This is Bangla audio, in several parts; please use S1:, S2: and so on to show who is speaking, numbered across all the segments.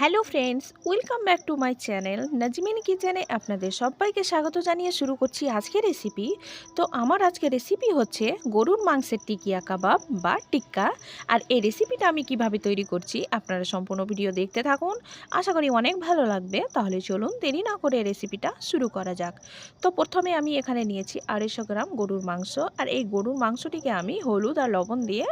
S1: Hello friends, welcome back to my channel Nazmin কিচেনে আপনাদের সবাইকে স্বাগত জানিয়ে শুরু করছি আজকের রেসিপি। তো আমার আজকের রেসিপি হচ্ছে গরুর মাংসের টিকিয়া কাবাব বা টিক্কা। আর এই রেসিপিটা আমি কিভাবে তৈরি করছি আপনারা সম্পূর্ণ ভিডিও দেখতে থাকুন, আশা করি অনেক ভালো লাগবে। তাহলে চলুন দেরি না করে রেসিপিটা শুরু করা যাক। তো প্রথমে আমি এখানে নিয়েছি 250 গ্রাম গরুর মাংস। আর এই গরুর মাংসটিকে আমি হলুদ আর লবণ দিয়ে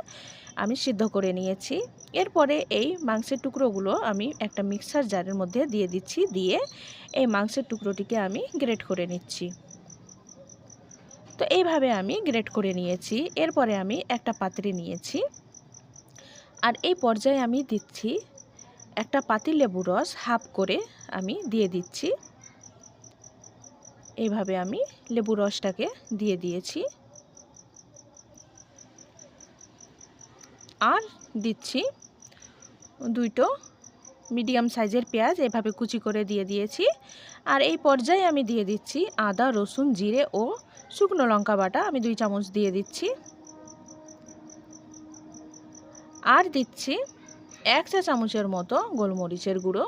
S1: আমি সিদ্ধ করে নিয়েছি। এরপরে এই মাংসের টুকরোগুলো আমি একটা মিক্সার জারের মধ্যে দিয়ে দিচ্ছি, দিয়ে এই মাংসের টুকরোটিকে আমি গ্রেট করে নিচ্ছি। তো এইভাবে আমি গ্রেট করে নিয়েছি। এরপরে আমি একটা পাত্রে নিয়েছি, আর এই পর্যায়ে আমি দিচ্ছি একটা পাতিলেবু রস হাফ করে আমি দিয়ে দিচ্ছি। এইভাবে আমি লেবু রসটাকে দিয়ে দিয়েছি। আর দিচ্ছি দুটো মিডিয়াম সাইজের পেঁয়াজ এভাবে কুচি করে দিয়ে দিয়েছি। আর এই পর্যায়ে আমি দিয়ে দিচ্ছি আদা, রসুন, জিরে ও শুকনো লঙ্কা বাটা আমি 2 চামচ দিয়ে দিচ্ছি। আর দিচ্ছি 1 চা চামচের মতো গোলমরিচের গুঁড়ো,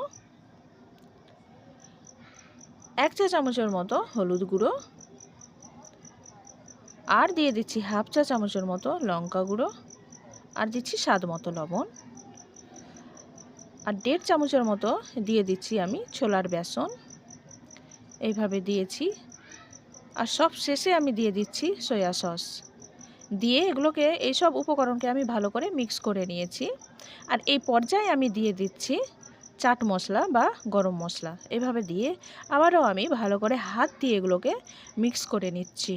S1: 1 চা চামচের মতো হলুদ গুঁড়ো, আর দিয়ে দিচ্ছি হাফ চা চামচের মতো লঙ্কা গুঁড়ো, আর দিচ্ছি স্বাদ মতো লবণ, আর 1.5 চামচের মতো দিয়ে দিচ্ছি আমি ছোলার বেসন এইভাবে দিয়েছি। আর সব শেষে আমি দিয়ে দিচ্ছি সয়া সস। দিয়ে এগুলোকে এইসব উপকরণকে আমি ভালো করে মিক্স করে নিয়েছি। আর এই পর্যায়ে আমি দিয়ে দিচ্ছি চাট মশলা বা গরম মশলা। এভাবে দিয়ে আবারও আমি ভালো করে হাত দিয়ে এগুলোকে মিক্স করে নিচ্ছি।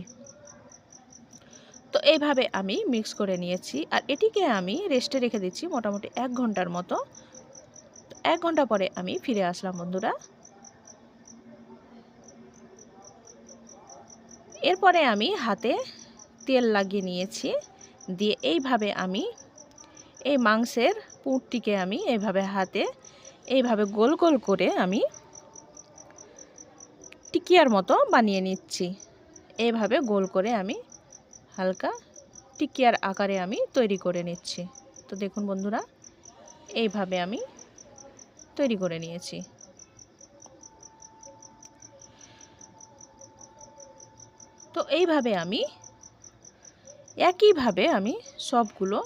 S1: তো এইভাবে আমি মিক্স করে নিয়েছি। আর এটিকে আমি রেস্টে রেখে দিচ্ছি মোটামুটি 1 ঘন্টার মতো। 1 ঘন্টা পরে আমি ফিরে আসলাম বন্ধুরা। এরপরে আমি হাতে তেল লাগিয়ে নিয়েছি, দিয়ে এইভাবে আমি এই মাংসের পুরটিকে আমি এইভাবে হাতে এইভাবে গোল গোল করে আমি টিকিয়ার মতো বানিয়ে নিচ্ছি। এইভাবে গোল করে আমি হালকা টিকিয়ার আকারে আমি তৈরি করে নিচ্ছি। তো দেখুন বন্ধুরা, এইভাবে আমি তৈরি করে নিয়েছি। তো এইভাবে আমি একইভাবে আমি সবগুলো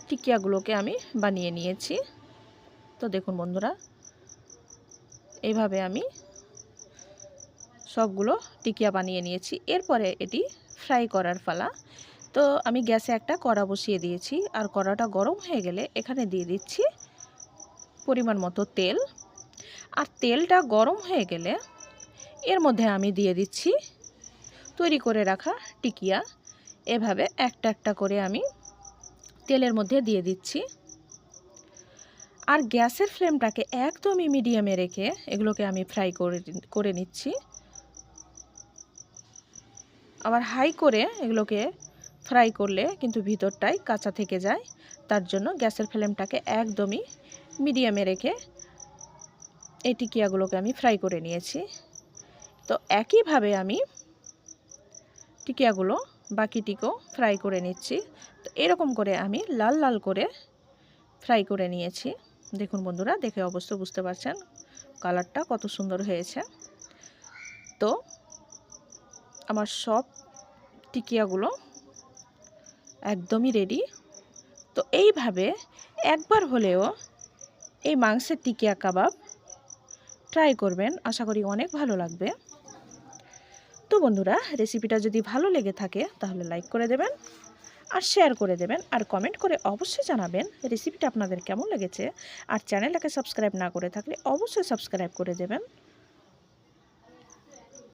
S1: টিকিয়াগুলোকে আমি বানিয়ে নিয়েছি। তো দেখুন বন্ধুরা, এইভাবে আমি সবগুলো টিকিয়া বানিয়ে নিয়েছি। এরপরে এটি ফ্রাই করার পালা। তো আমি গ্যাসে একটা কড়া বসিয়ে দিয়েছি, আর কড়াটা গরম হয়ে গেলে এখানে দিয়ে দিচ্ছি পরিমাণ মতো তেল। আর তেলটা গরম হয়ে গেলে এর মধ্যে আমি দিয়ে দিচ্ছি তৈরি করে রাখা টিকিয়া। এভাবে একটা একটা করে আমি তেলের মধ্যে দিয়ে দিচ্ছি। আর গ্যাসের ফ্লেমটাকে একদমই মিডিয়ামে রেখে এগুলোকে আমি ফ্রাই করে নিচ্ছি। আবার হাই করে এগুলোকে ফ্রাই করলে কিন্তু ভিতরটাই কাঁচা থেকে যায়। তার জন্য গ্যাসের ফ্লেমটাকে একদমই মিডিয়ামে রেখে এই টিকিয়াগুলোকে আমি ফ্রাই করে নিয়েছি। তো একইভাবে আমি টিকিয়াগুলো বাকিটিকেও ফ্রাই করে নিচ্ছি। তো এরকম করে আমি লাল লাল করে ফ্রাই করে নিয়েছি। দেখুন বন্ধুরা, দেখে অবশ্য বুঝতে পারছেন কালারটা কত সুন্দর হয়েছে। তো আমার সব টিকিয়াগুলো একদমই রেডি। তো এইভাবে একবার হলেও এই মাংসের টিকিয়া কাবাব ট্রাই করবেন, আশা করি অনেক ভালো লাগবে। তো বন্ধুরা, রেসিপিটা যদি ভালো লেগে থাকে তাহলে লাইক করে দেবেন, আর শেয়ার করে দেবেন, আর কমেন্ট করে অবশ্যই জানাবেন রেসিপিটা আপনাদের কেমন লেগেছে। আর চ্যানেলটাকে সাবস্ক্রাইব না করে থাকলে অবশ্যই সাবস্ক্রাইব করে দেবেন।